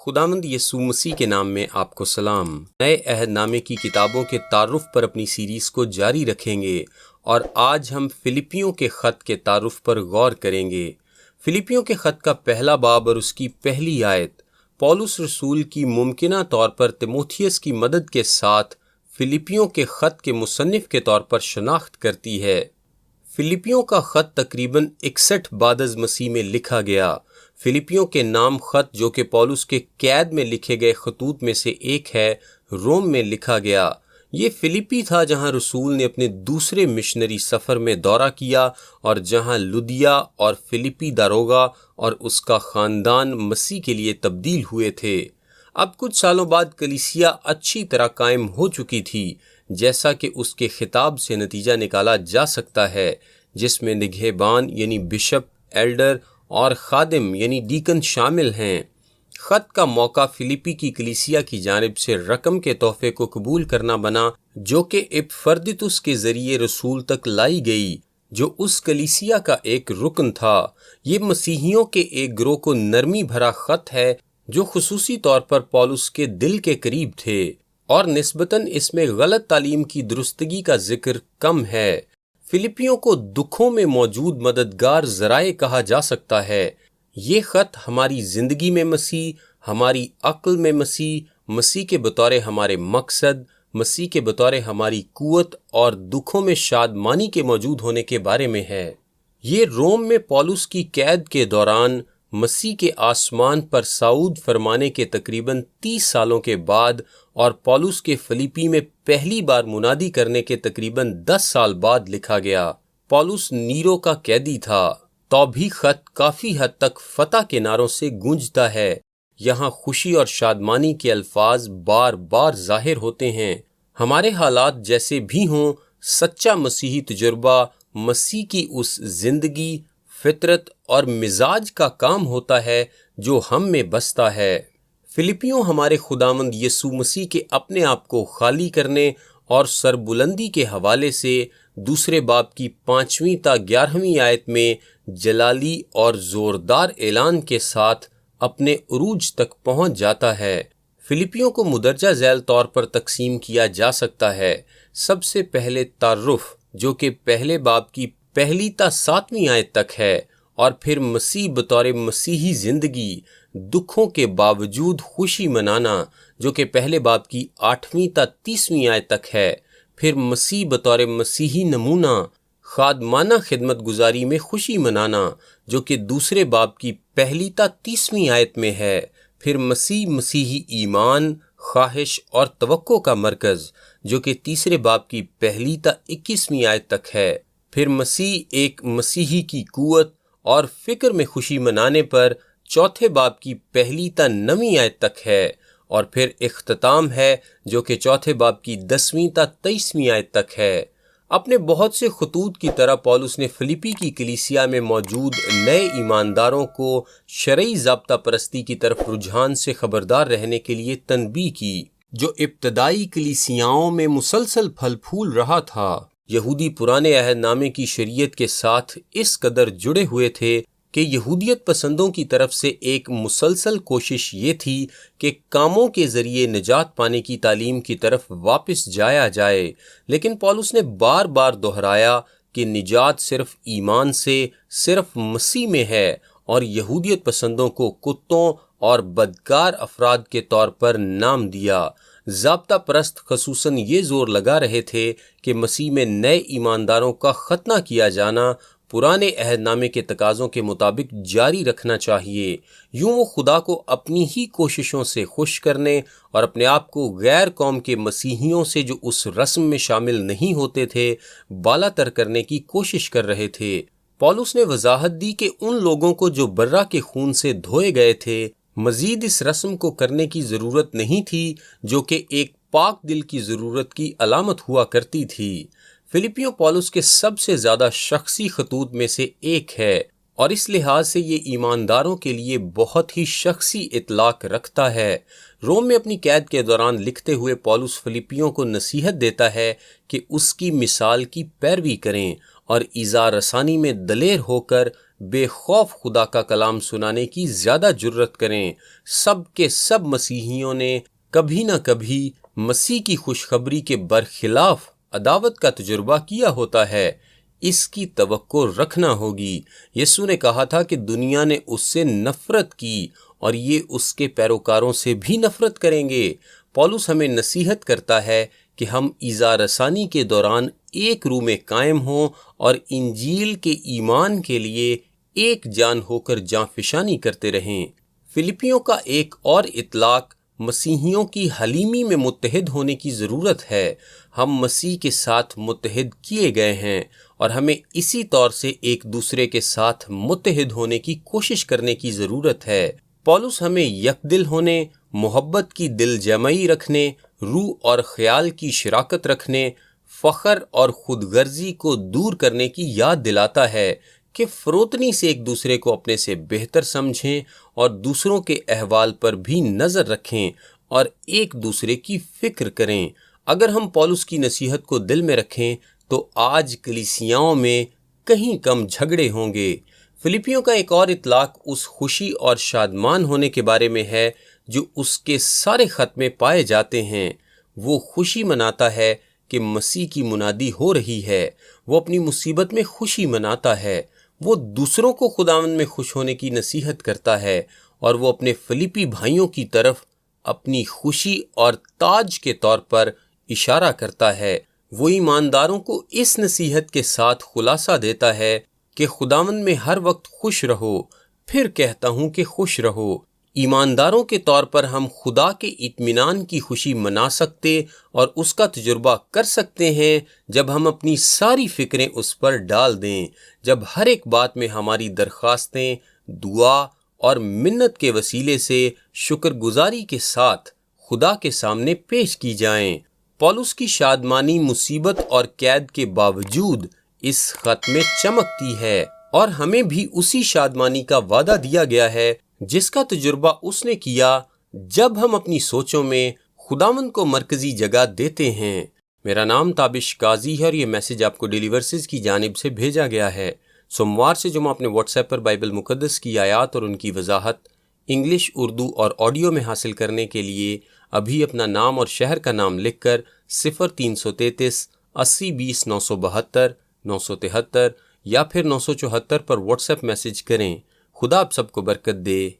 خداوند یسوع مسیح کے نام میں آپ کو سلام۔ نئے عہد نامے کی کتابوں کے تعارف پر اپنی سیریز کو جاری رکھیں گے اور آج ہم فلپیوں کے خط کے تعارف پر غور کریں گے۔ فلپیوں کے خط کا پہلا باب اور اس کی پہلی آیت پولس رسول کی ممکنہ طور پر تیموتھیوس کی مدد کے ساتھ فلپیوں کے خط کے مصنف کے طور پر شناخت کرتی ہے۔ فلپیوں کا خط تقریباً 61 بعد از مسیح میں لکھا گیا۔ فلپیوں کے نام خط جو کہ پولس کے قید میں لکھے گئے خطوط میں سے ایک ہے، روم میں لکھا گیا۔ یہ فلپی تھا جہاں رسول نے اپنے دوسرے مشنری سفر میں دورہ کیا اور جہاں لدیا اور فلپی داروگا اور اس کا خاندان مسیح کے لیے تبدیل ہوئے تھے۔ اب کچھ سالوں بعد کلیسیا اچھی طرح قائم ہو چکی تھی، جیسا کہ اس کے خطاب سے نتیجہ نکالا جا سکتا ہے، جس میں نگہبان یعنی بشپ، ایلڈر اور خادم یعنی ڈیکن شامل ہیں۔ خط کا موقع فلپی کی کلیسیا کی جانب سے رقم کے تحفے کو قبول کرنا بنا، جو کہ اپفردیتس کے ذریعے رسول تک لائی گئی، جو اس کلیسیا کا ایک رکن تھا۔ یہ مسیحیوں کے ایک گروہ کو نرمی بھرا خط ہے جو خصوصی طور پر پولس کے دل کے قریب تھے، اور نسبتاً اس میں غلط تعلیم کی درستگی کا ذکر کم ہے۔ فلپیوں کو دکھوں میں موجود مددگار ذرائع کہا جا سکتا ہے۔ یہ خط ہماری زندگی میں مسیح، ہماری عقل میں مسیح، مسیح کے بطور ہمارے مقصد، مسیح کے بطور ہماری قوت اور دکھوں میں شادمانی کے موجود ہونے کے بارے میں ہے۔ یہ روم میں پولس کی قید کے دوران مسیح کے آسمان پر صعود فرمانے کے تقریباً 30 سالوں کے بعد اور پولس کے فلپی میں پہلی بار منادی کرنے کے تقریباً 10 سال بعد لکھا گیا۔ پولس نیرو کا قیدی تھا، تو بھی خط کافی حد تک فتح کے نعروں سے گونجتا ہے۔ یہاں خوشی اور شادمانی کے الفاظ بار بار ظاہر ہوتے ہیں۔ ہمارے حالات جیسے بھی ہوں، سچا مسیحی تجربہ مسیح کی اس زندگی، فطرت اور مزاج کا کام ہوتا ہے جو ہم میں بستا ہے۔ فلپیوں ہمارے خداوند یسوع مسیح کے اپنے آپ کو خالی کرنے اور سربلندی کے حوالے سے دوسرے باب کی 5ویں تا 11ویں آیت میں جلالی اور زوردار اعلان کے ساتھ اپنے عروج تک پہنچ جاتا ہے۔ فلپیوں کو مدرجہ ذیل طور پر تقسیم کیا جا سکتا ہے۔ سب سے پہلے تعارف، جو کہ پہلے باب کی 1 تا 7ویں آیت تک ہے، اور پھر مسیح بطور مسیحی زندگی، دکھوں کے باوجود خوشی منانا، جو کہ پہلے باب کی 8ویں تا 30ویں آیت تک ہے، پھر مسیح بطور مسیحی نمونہ، خادمانہ خدمت گزاری میں خوشی منانا، جو کہ دوسرے باب کی 1 تا 30ویں آیت میں ہے، پھر مسیحی ایمان، خواہش اور توقع کا مرکز، جو کہ تیسرے باب کی 1 تا 21ویں آیت تک ہے، پھر مسیح ایک مسیحی کی قوت اور فکر میں خوشی منانے پر چوتھے باب کی 1 تا 9ویں آیت تک ہے، اور پھر اختتام ہے جو کہ چوتھے باب کی 10ویں تا 23ویں آیت تک ہے۔ اپنے بہت سے خطوط کی طرح پولس نے فلپی کی کلیسیا میں موجود نئے ایمانداروں کو شرعی ضابطہ پرستی کی طرف رجحان سے خبردار رہنے کے لیے تنبیہ کی، جو ابتدائی کلیسیاؤں میں مسلسل پھل پھول رہا تھا۔ یہودی پرانے عہد نامے کی شریعت کے ساتھ اس قدر جڑے ہوئے تھے کہ یہودیت پسندوں کی طرف سے ایک مسلسل کوشش یہ تھی کہ کاموں کے ذریعے نجات پانے کی تعلیم کی طرف واپس جایا جائے، لیکن پولس نے بار بار دہرایا کہ نجات صرف ایمان سے، صرف مسیح میں ہے، اور یہودیت پسندوں کو کتوں اور بدکار افراد کے طور پر نام دیا۔ ضابطہ پرست خصوصاً یہ زور لگا رہے تھے کہ مسیح میں نئے ایمانداروں کا ختنہ کیا جانا پرانے عہد نامے کے تقاضوں کے مطابق جاری رکھنا چاہیے۔ یوں وہ خدا کو اپنی ہی کوششوں سے خوش کرنے اور اپنے آپ کو غیر قوم کے مسیحیوں سے جو اس رسم میں شامل نہیں ہوتے تھے بالا تر کرنے کی کوشش کر رہے تھے۔ پولس نے وضاحت دی کہ ان لوگوں کو جو برہ کے خون سے دھوئے گئے تھے مزید اس رسم کو کرنے کی ضرورت نہیں تھی، جو کہ ایک پاک دل کی ضرورت کی علامت ہوا کرتی تھی۔ فلپیوں پولس کے سب سے زیادہ شخصی خطوط میں سے ایک ہے، اور اس لحاظ سے یہ ایمانداروں کے لیے بہت ہی شخصی اطلاق رکھتا ہے۔ روم میں اپنی قید کے دوران لکھتے ہوئے پولس فلپیوں کو نصیحت دیتا ہے کہ اس کی مثال کی پیروی کریں اور ایذا رسانی میں دلیر ہو کر بے خوف خدا کا کلام سنانے کی زیادہ جرت کریں۔ سب کے سب مسیحیوں نے کبھی نہ کبھی مسیح کی خوشخبری کے برخلاف عداوت کا تجربہ کیا ہوتا ہے۔ اس کی توقع رکھنا ہوگی۔ یسوع نے کہا تھا کہ دنیا نے اس سے نفرت کی اور یہ اس کے پیروکاروں سے بھی نفرت کریں گے۔ پولس ہمیں نصیحت کرتا ہے کہ ہم ایذا رسانی کے دوران ایک روح میں قائم ہوں اور انجیل کے ایمان کے لیے ایک جان ہو کر جاں فشانی کرتے رہیں۔ فلپیوں کا ایک اور اطلاق مسیحیوں کی حلیمی میں متحد ہونے کی ضرورت ہے۔ ہم مسیح کے ساتھ متحد کیے گئے ہیں اور ہمیں اسی طور سے ایک دوسرے کے ساتھ متحد ہونے کی کوشش کرنے کی ضرورت ہے۔ پولس ہمیں یکدل ہونے، محبت کی دل جمعی رکھنے، روح اور خیال کی شراکت رکھنے، فخر اور خود غرضی کو دور کرنے کی یاد دلاتا ہے کہ فروتنی سے ایک دوسرے کو اپنے سے بہتر سمجھیں اور دوسروں کے احوال پر بھی نظر رکھیں اور ایک دوسرے کی فکر کریں۔ اگر ہم پولس کی نصیحت کو دل میں رکھیں تو آج کلیسیاؤں میں کہیں کم جھگڑے ہوں گے۔ فلپیوں کا ایک اور اطلاق اس خوشی اور شادمان ہونے کے بارے میں ہے جو اس کے سارے خط میں پائے جاتے ہیں۔ وہ خوشی مناتا ہے کہ مسیح کی منادی ہو رہی ہے۔ وہ اپنی مصیبت میں خوشی مناتا ہے۔ وہ دوسروں کو خداوند میں خوش ہونے کی نصیحت کرتا ہے اور وہ اپنے فلپی بھائیوں کی طرف اپنی خوشی اور تاج کے طور پر اشارہ کرتا ہے۔ وہ ایمانداروں کو اس نصیحت کے ساتھ خلاصہ دیتا ہے کہ خداوند میں ہر وقت خوش رہو۔ پھر کہتا ہوں کہ خوش رہو۔ ایمانداروں کے طور پر ہم خدا کے اطمینان کی خوشی منا سکتے اور اس کا تجربہ کر سکتے ہیں جب ہم اپنی ساری فکریں اس پر ڈال دیں، جب ہر ایک بات میں ہماری درخواستیں دعا اور منت کے وسیلے سے شکر گزاری کے ساتھ خدا کے سامنے پیش کی جائیں۔ پولس کی شادمانی مصیبت اور قید کے باوجود اس خط میں چمکتی ہے اور ہمیں بھی اسی شادمانی کا وعدہ دیا گیا ہے جس کا تجربہ اس نے کیا جب ہم اپنی سوچوں میں خداوند کو مرکزی جگہ دیتے ہیں۔ میرا نام تابش قاضی ہے اور یہ میسج آپ کو ڈیلی ورسز کی جانب سے بھیجا گیا ہے۔ سوموار سے جمعہ اپنے واٹس ایپ پر بائبل مقدس کی آیات اور ان کی وضاحت انگلش، اردو اور آڈیو میں حاصل کرنے کے لیے ابھی اپنا نام اور شہر کا نام لکھ کر 0333 80 20 972 973 یا پھر 974 پر واٹس ایپ میسج کریں۔ خدا آپ سب کو برکت دے۔